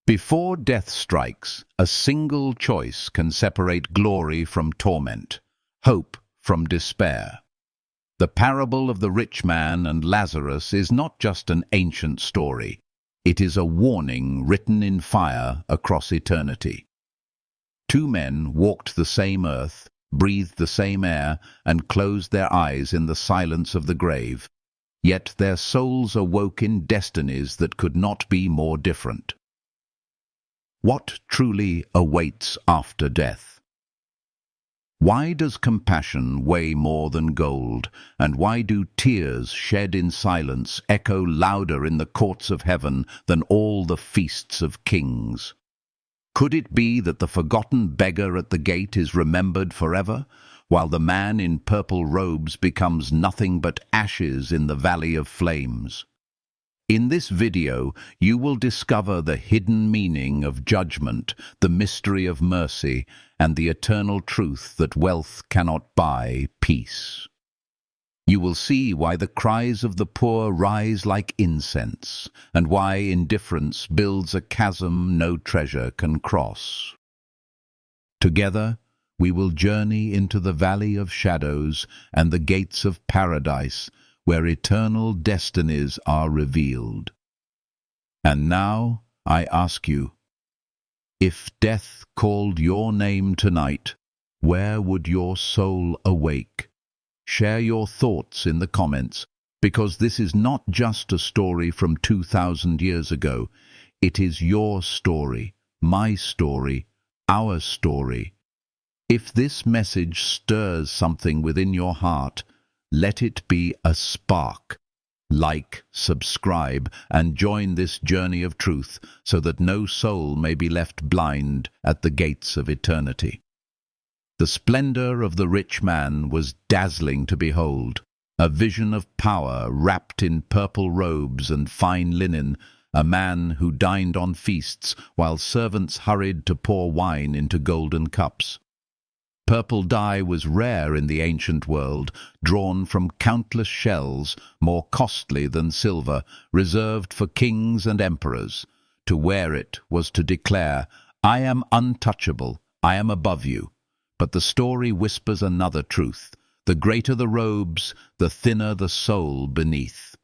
Before death strikes, a single choice can separate glory from torment, hope from despair. The parable of the rich man and Lazarus is not just an ancient story. It is a warning written in fire across eternity. Two men walked the same earth, breathed the same air, and closed their eyes in the silence of the grave. Yet their souls awoke in destinies that could not be more different. What truly awaits after death? Why does compassion weigh more than gold, and why do tears shed in silence echo louder in the courts of heaven than all the feasts of kings? Could it be that the forgotten beggar at the gate is remembered forever, while the man in purple robes becomes nothing but ashes in the valley of flames? In this video, you will discover the hidden meaning of judgment, the mystery of mercy, and the eternal truth that wealth cannot buy peace. You will see why the cries of the poor rise like incense, and why indifference builds a chasm no treasure can cross. Together, we will journey into the valley of shadows and the gates of paradise, where eternal destinies are revealed. And now I ask you, if death called your name tonight, where would your soul awake? Share your thoughts in the comments, because this is not just a story from 2,000 years ago. It is your story, my story, our story. If this message stirs something within your heart, let it be a spark. Like, subscribe, and join this journey of truth so that no soul may be left blind at the gates of eternity. The splendor of the rich man was dazzling to behold, a vision of power wrapped in purple robes and fine linen, a man who dined on feasts while servants hurried to pour wine into golden cups. Purple dye was rare in the ancient world, drawn from countless shells, more costly than silver, reserved for kings and emperors. To wear it was to declare, "I am untouchable, I am above you." But the story whispers another truth. The greater the robes, the thinner the soul beneath.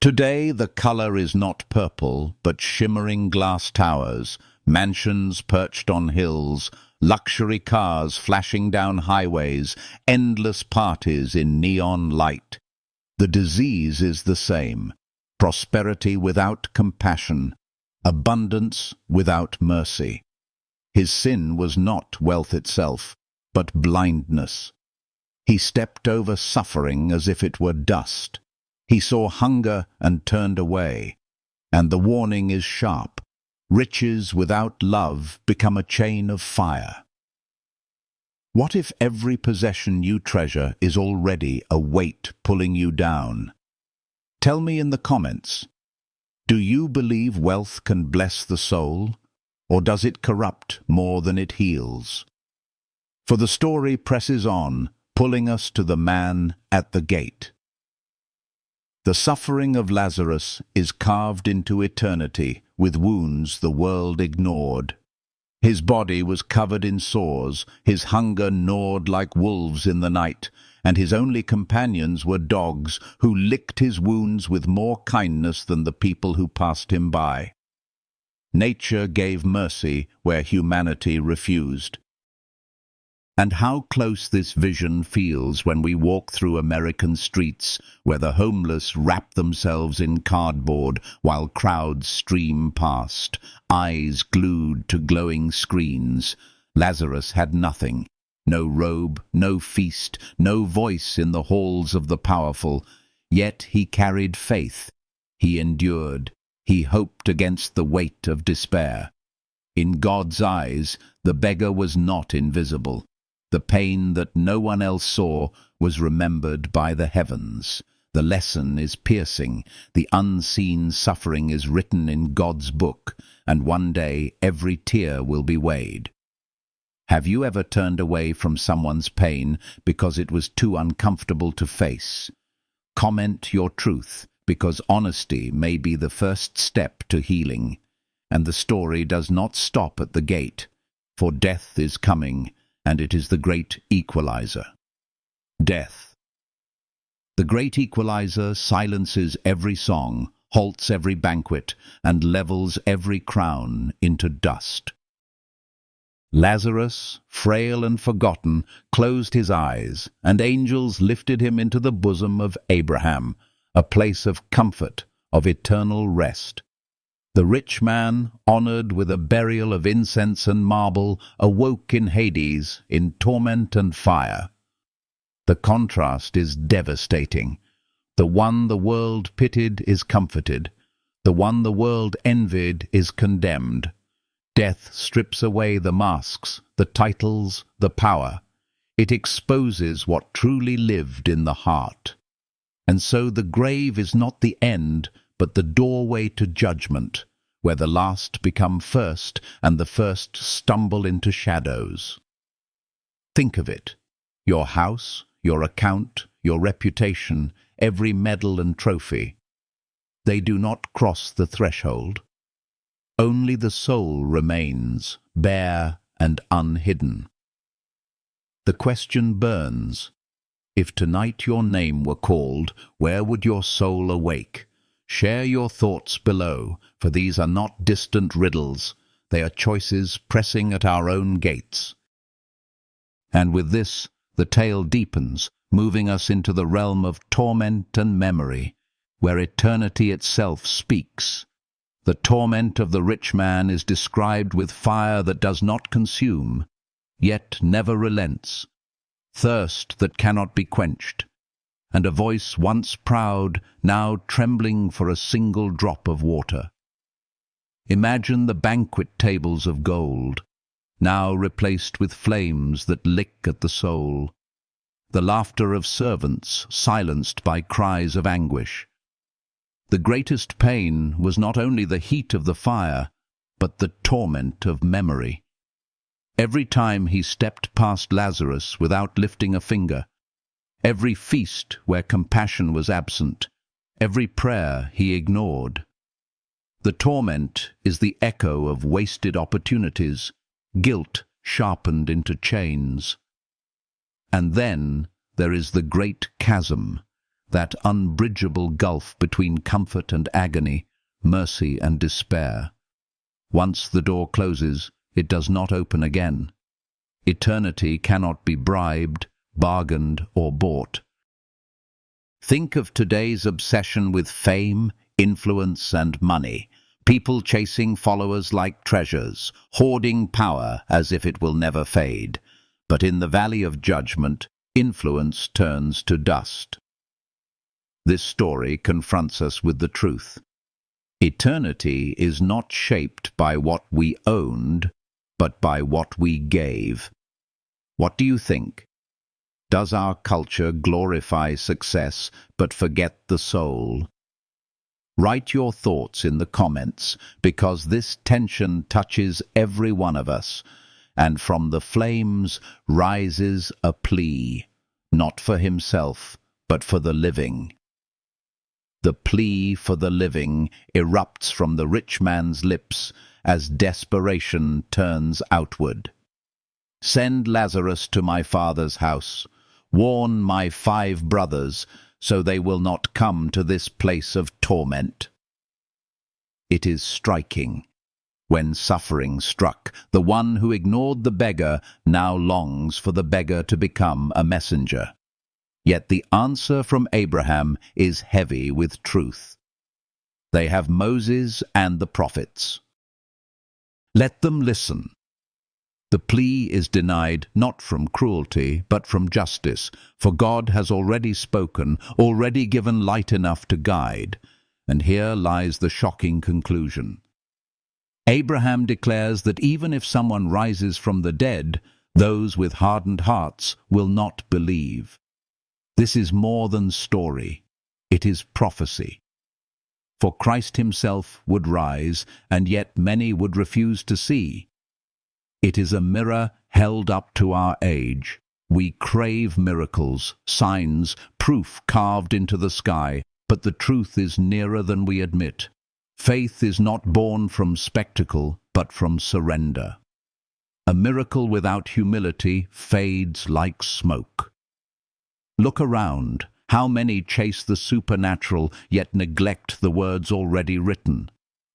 Today the color is not purple, but shimmering glass towers, mansions perched on hills, luxury cars flashing down highways, endless parties in neon light. The disease is the same: prosperity without compassion, abundance without mercy. His sin was not wealth itself, but blindness. He stepped over suffering as if it were dust. He saw hunger and turned away. And the warning is sharp. Riches without love become a chain of fire. What if every possession you treasure is already a weight pulling you down? Tell me in the comments, do you believe wealth can bless the soul, or does it corrupt more than it heals? For the story presses on, pulling us to the man at the gate. The suffering of Lazarus is carved into eternity with wounds the world ignored. His body was covered in sores, his hunger gnawed like wolves in the night, and his only companions were dogs who licked his wounds with more kindness than the people who passed him by. Nature gave mercy where humanity refused. And how close this vision feels when we walk through American streets where the homeless wrap themselves in cardboard while crowds stream past, eyes glued to glowing screens. Lazarus had nothing, no robe, no feast, no voice in the halls of the powerful, yet he carried faith. He endured. He hoped against the weight of despair. In God's eyes, the beggar was not invisible. The pain that no one else saw was remembered by the heavens. The lesson is piercing. The unseen suffering is written in God's book, and one day every tear will be weighed. Have you ever turned away from someone's pain because it was too uncomfortable to face? Comment your truth, because honesty may be the first step to healing. And the story does not stop at the gate, for death is coming, and it is the great equalizer. Death. The great equalizer silences every song, halts every banquet, and levels every crown into dust. Lazarus, frail and forgotten, closed his eyes, and angels lifted him into the bosom of Abraham, a place of comfort, of eternal rest. The rich man, honored with a burial of incense and marble, awoke in Hades, in torment and fire. The contrast is devastating. The one the world pitied is comforted. The one the world envied is condemned. Death strips away the masks, the titles, the power. It exposes what truly lived in the heart. And so the grave is not the end, but the doorway to judgment, where the last become first and the first stumble into shadows. Think of it. Your house, your account, your reputation, every medal and trophy. They do not cross the threshold. Only the soul remains, bare and unhidden. The question burns. If tonight your name were called, where would your soul awake? Share your thoughts below, for these are not distant riddles. They are choices pressing at our own gates. And with this, the tale deepens, moving us into the realm of torment and memory, where eternity itself speaks. The torment of the rich man is described with fire that does not consume, yet never relents, thirst that cannot be quenched, and a voice once proud, now trembling for a single drop of water. Imagine the banquet tables of gold, now replaced with flames that lick at the soul, the laughter of servants silenced by cries of anguish. The greatest pain was not only the heat of the fire, but the torment of memory. Every time he stepped past Lazarus without lifting a finger, every feast where compassion was absent, every prayer he ignored. The torment is the echo of wasted opportunities, guilt sharpened into chains. And then there is the great chasm, that unbridgeable gulf between comfort and agony, mercy and despair. Once the door closes, it does not open again. Eternity cannot be bribed, bargained, or bought. Think of today's obsession with fame, influence, and money. People chasing followers like treasures, hoarding power as if it will never fade. But in the valley of judgment, influence turns to dust. This story confronts us with the truth. Eternity is not shaped by what we owned, but by what we gave. What do you think? Does our culture glorify success but forget the soul? Write your thoughts in the comments, because this tension touches every one of us, and from the flames rises a plea, not for himself, but for the living. The plea for the living erupts from the rich man's lips as desperation turns outward. Send Lazarus to my father's house. Warn my 5 brothers, so they will not come to this place of torment. It is striking. When suffering struck, the one who ignored the beggar now longs for the beggar to become a messenger. Yet the answer from Abraham is heavy with truth. They have Moses and the prophets. Let them listen. The plea is denied not from cruelty, but from justice, for God has already spoken, already given light enough to guide. And here lies the shocking conclusion. Abraham declares that even if someone rises from the dead, those with hardened hearts will not believe. This is more than story. It is prophecy. For Christ himself would rise, and yet many would refuse to see. It is a mirror held up to our age. We crave miracles, signs, proof carved into the sky, but the truth is nearer than we admit. Faith is not born from spectacle, but from surrender. A miracle without humility fades like smoke. Look around. How many chase the supernatural, yet neglect the words already written?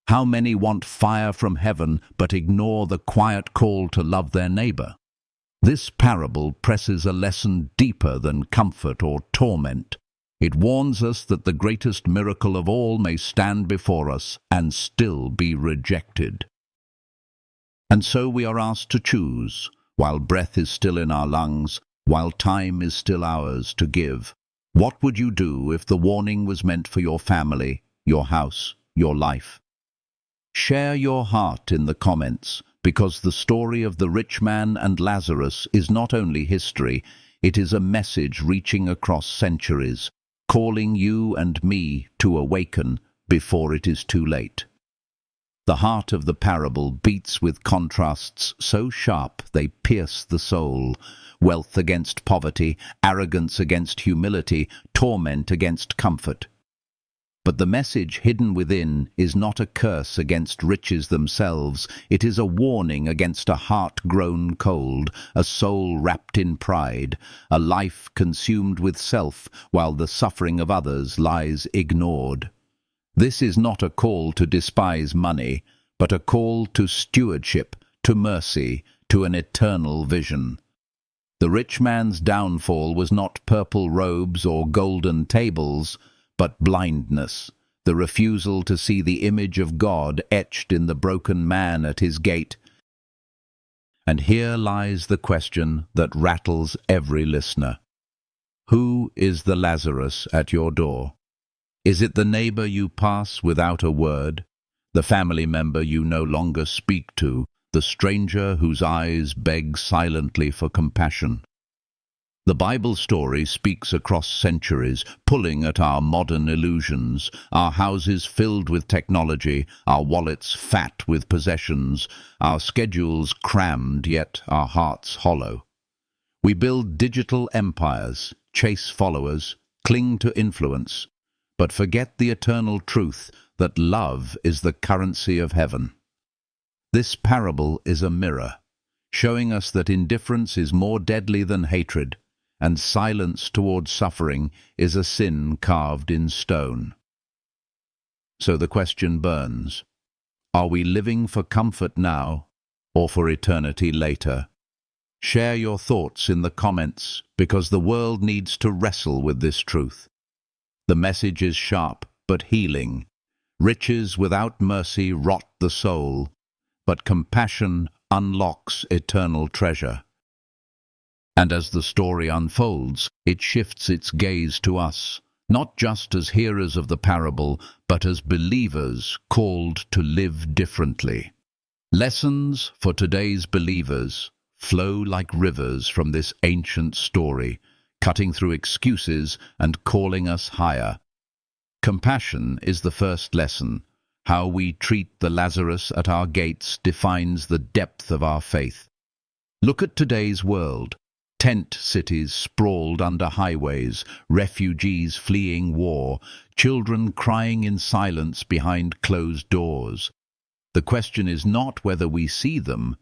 How many want fire from heaven, but ignore the quiet call to love their neighbor? This parable presses a lesson deeper than comfort or torment. It warns us that the greatest miracle of all may stand before us and still be rejected. And so we are asked to choose, while breath is still in our lungs, while time is still ours to give. What would you do if the warning was meant for your family, your house, your life? Share your heart in the comments, because the story of the rich man and Lazarus is not only history, it is a message reaching across centuries, calling you and me to awaken before it is too late. The heart of the parable beats with contrasts so sharp they pierce the soul. Wealth against poverty, arrogance against humility, torment against comfort. But the message hidden within is not a curse against riches themselves. It is a warning against a heart grown cold, a soul wrapped in pride, a life consumed with self while the suffering of others lies ignored. This is not a call to despise money, but a call to stewardship, to mercy, to an eternal vision. The rich man's downfall was not purple robes or golden tables, but blindness, the refusal to see the image of God etched in the broken man at his gate. And here lies the question that rattles every listener. Who is the Lazarus at your door? Is it the neighbor you pass without a word, the family member you no longer speak to, the stranger whose eyes beg silently for compassion? The Bible story speaks across centuries, pulling at our modern illusions, our houses filled with technology, our wallets fat with possessions, our schedules crammed, yet our hearts hollow. We build digital empires, chase followers, cling to influence, but forget the eternal truth that love is the currency of heaven. This parable is a mirror, showing us that indifference is more deadly than hatred, and silence towards suffering is a sin carved in stone. So the question burns: are we living for comfort now, or for eternity later? Share your thoughts in the comments, because the world needs to wrestle with this truth. The message is sharp, but healing. Riches without mercy rot the soul, but compassion unlocks eternal treasure. And as the story unfolds, it shifts its gaze to us, not just as hearers of the parable, but as believers called to live differently. Lessons for today's believers flow like rivers from this ancient story, cutting through excuses and calling us higher. Compassion is the first lesson. How we treat the Lazarus at our gates defines the depth of our faith. Look at today's world. Tent cities sprawled under highways, refugees fleeing war, children crying in silence behind closed doors. The question is not whether we see them,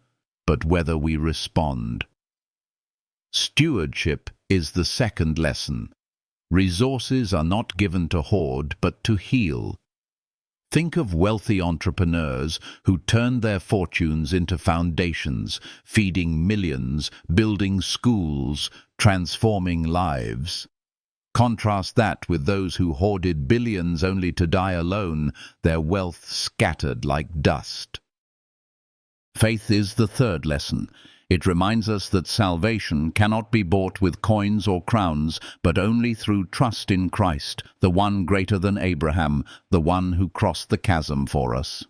but whether we respond. Stewardship is the second lesson. Resources are not given to hoard, but to heal. Think of wealthy entrepreneurs who turned their fortunes into foundations, feeding millions, building schools, transforming lives. Contrast that with those who hoarded billions only to die alone, their wealth scattered like dust. Faith is the third lesson. It reminds us that salvation cannot be bought with coins or crowns, but only through trust in Christ, the one greater than Abraham, the one who crossed the chasm for us.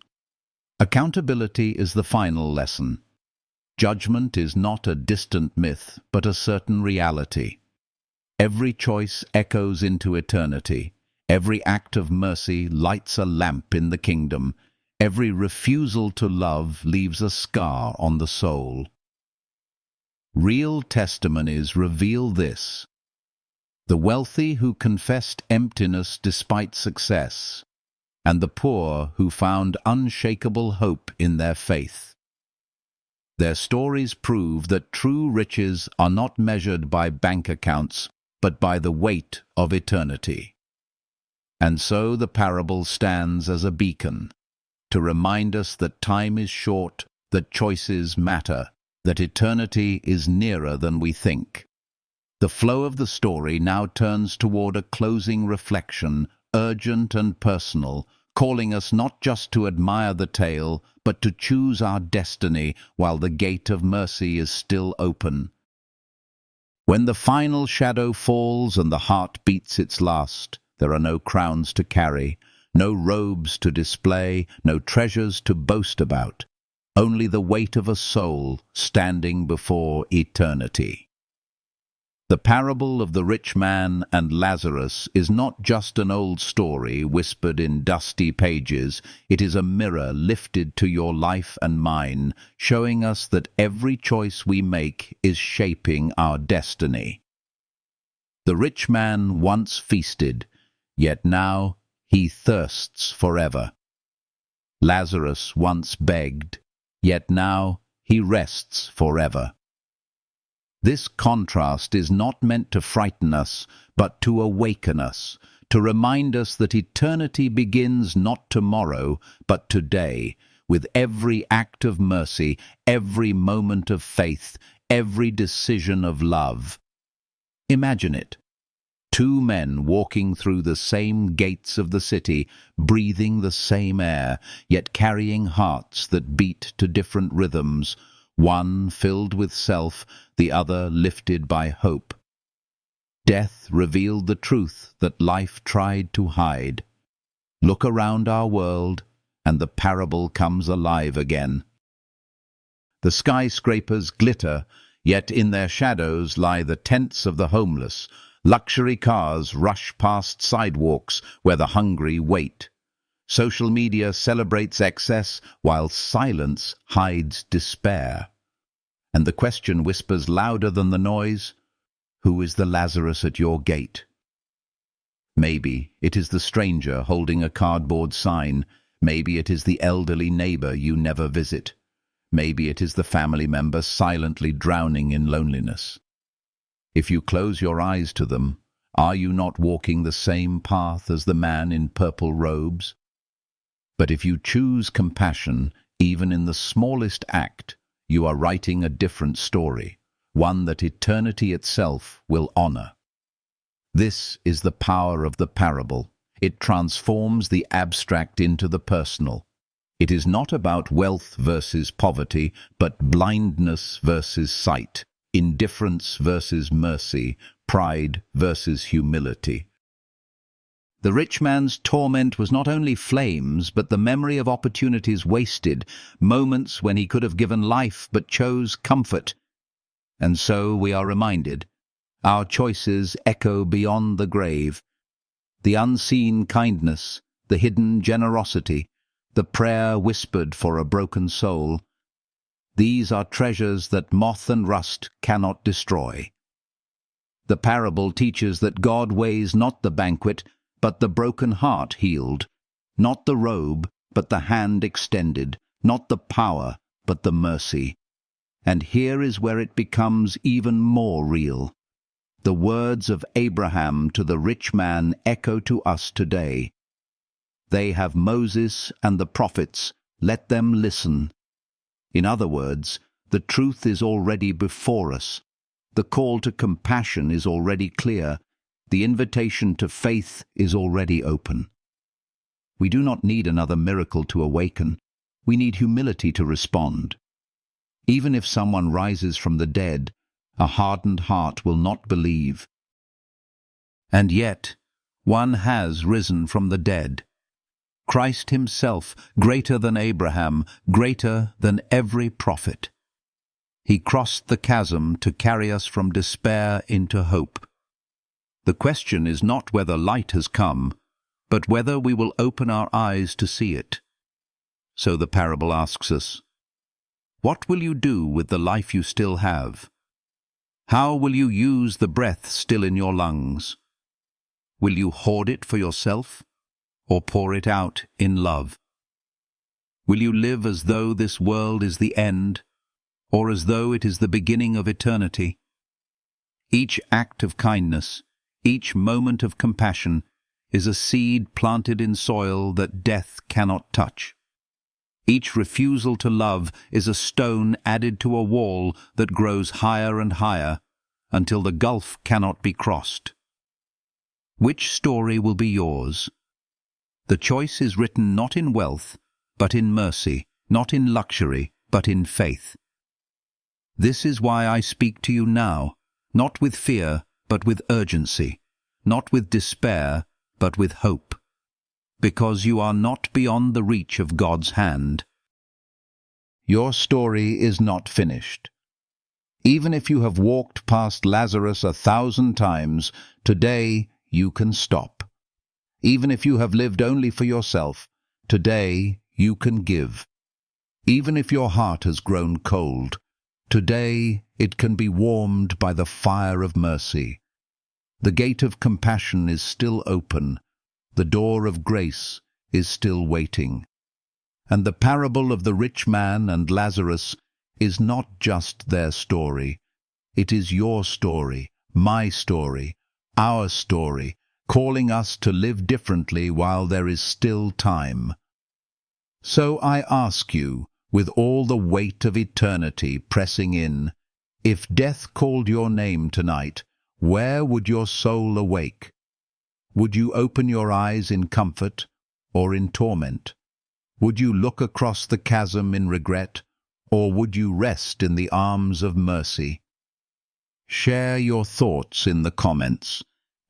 Accountability is the final lesson. Judgment is not a distant myth, but a certain reality. Every choice echoes into eternity. Every act of mercy lights a lamp in the kingdom. Every refusal to love leaves a scar on the soul. Real testimonies reveal this. The wealthy who confessed emptiness despite success, and the poor who found unshakable hope in their faith. Their stories prove that true riches are not measured by bank accounts, but by the weight of eternity. And so the parable stands as a beacon, to remind us that time is short, that choices matter, that eternity is nearer than we think. The flow of the story now turns toward a closing reflection, urgent and personal, calling us not just to admire the tale, but to choose our destiny while the gate of mercy is still open. When the final shadow falls and the heart beats its last, there are no crowns to carry, no robes to display, no treasures to boast about, only the weight of a soul standing before eternity. The parable of the rich man and Lazarus is not just an old story whispered in dusty pages. It is a mirror lifted to your life and mine, showing us that every choice we make is shaping our destiny. The rich man once feasted, yet now he thirsts forever. Lazarus once begged, yet now he rests forever. This contrast is not meant to frighten us, but to awaken us, to remind us that eternity begins not tomorrow, but today, with every act of mercy, every moment of faith, every decision of love. Imagine it. Two men walking through the same gates of the city, breathing the same air, yet carrying hearts that beat to different rhythms, one filled with self, the other lifted by hope. Death revealed the truth that life tried to hide. Look around our world, and the parable comes alive again. The skyscrapers glitter, yet in their shadows lie the tents of the homeless. Luxury cars rush past sidewalks where the hungry wait. Social media celebrates excess, while silence hides despair. And the question whispers louder than the noise, who is the Lazarus at your gate? Maybe it is the stranger holding a cardboard sign. Maybe it is the elderly neighbor you never visit. Maybe it is the family member silently drowning in loneliness. If you close your eyes to them, are you not walking the same path as the man in purple robes? But if you choose compassion, even in the smallest act, you are writing a different story, one that eternity itself will honor. This is the power of the parable. It transforms the abstract into the personal. It is not about wealth versus poverty, but blindness versus sight, indifference versus mercy, pride versus humility. The rich man's torment was not only flames, but the memory of opportunities wasted, moments when he could have given life but chose comfort. And so we are reminded, our choices echo beyond the grave. The unseen kindness, the hidden generosity, the prayer whispered for a broken soul. These are treasures that moth and rust cannot destroy. The parable teaches that God weighs not the banquet, but the broken heart healed, not the robe, but the hand extended, not the power, but the mercy. And here is where it becomes even more real. The words of Abraham to the rich man echo to us today. They have Moses and the prophets, let them listen. In other words, the truth is already before us. The call to compassion is already clear. The invitation to faith is already open. We do not need another miracle to awaken. We need humility to respond. Even if someone rises from the dead, a hardened heart will not believe. And yet, one has risen from the dead. Christ himself, greater than Abraham, greater than every prophet. He crossed the chasm to carry us from despair into hope. The question is not whether light has come, but whether we will open our eyes to see it. So the parable asks us, what will you do with the life you still have? How will you use the breath still in your lungs? Will you hoard it for yourself, or pour it out in love? Will you live as though this world is the end, or as though it is the beginning of eternity? Each act of kindness, each moment of compassion, is a seed planted in soil that death cannot touch. Each refusal to love is a stone added to a wall that grows higher and higher until the gulf cannot be crossed. Which story will be yours? The choice is written not in wealth, but in mercy, not in luxury, but in faith. This is why I speak to you now, not with fear, but with urgency, not with despair, but with hope, because you are not beyond the reach of God's hand. Your story is not finished. Even if you have walked past Lazarus 1,000 times, today you can stop. Even if you have lived only for yourself, today you can give. Even if your heart has grown cold, today it can be warmed by the fire of mercy. The gate of compassion is still open. The door of grace is still waiting. And the parable of the rich man and Lazarus is not just their story. It is your story, my story, our story, calling us to live differently while there is still time. So I ask you, with all the weight of eternity pressing in, if death called your name tonight, where would your soul awake? Would you open your eyes in comfort or in torment? Would you look across the chasm in regret, or would you rest in the arms of mercy? Share your thoughts in the comments,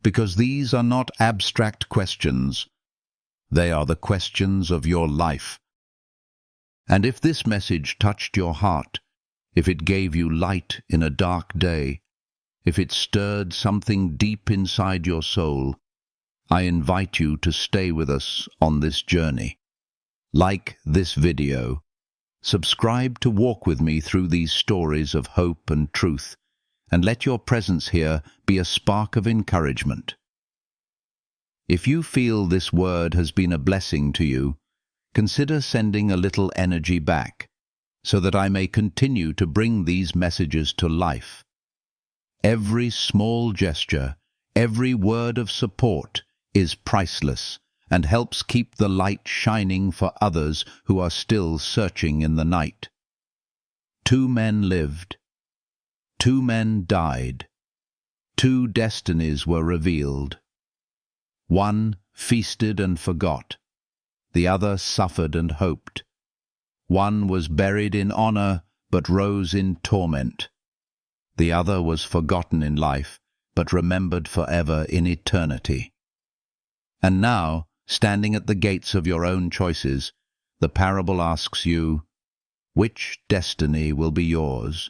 because these are not abstract questions. They are the questions of your life. And if this message touched your heart, if it gave you light in a dark day, if it stirred something deep inside your soul, I invite you to stay with us on this journey. Like this video, subscribe to walk with me through these stories of hope and truth, and let your presence here be a spark of encouragement. If you feel this word has been a blessing to you, consider sending a little energy back, so that I may continue to bring these messages to life. Every small gesture, every word of support is priceless and helps keep the light shining for others who are still searching in the night. 2 men lived. 2 men died. 2 destinies were revealed. One feasted and forgot. The other suffered and hoped. One was buried in honor, but rose in torment. The other was forgotten in life, but remembered forever in eternity. And now, standing at the gates of your own choices, the parable asks you, which destiny will be yours?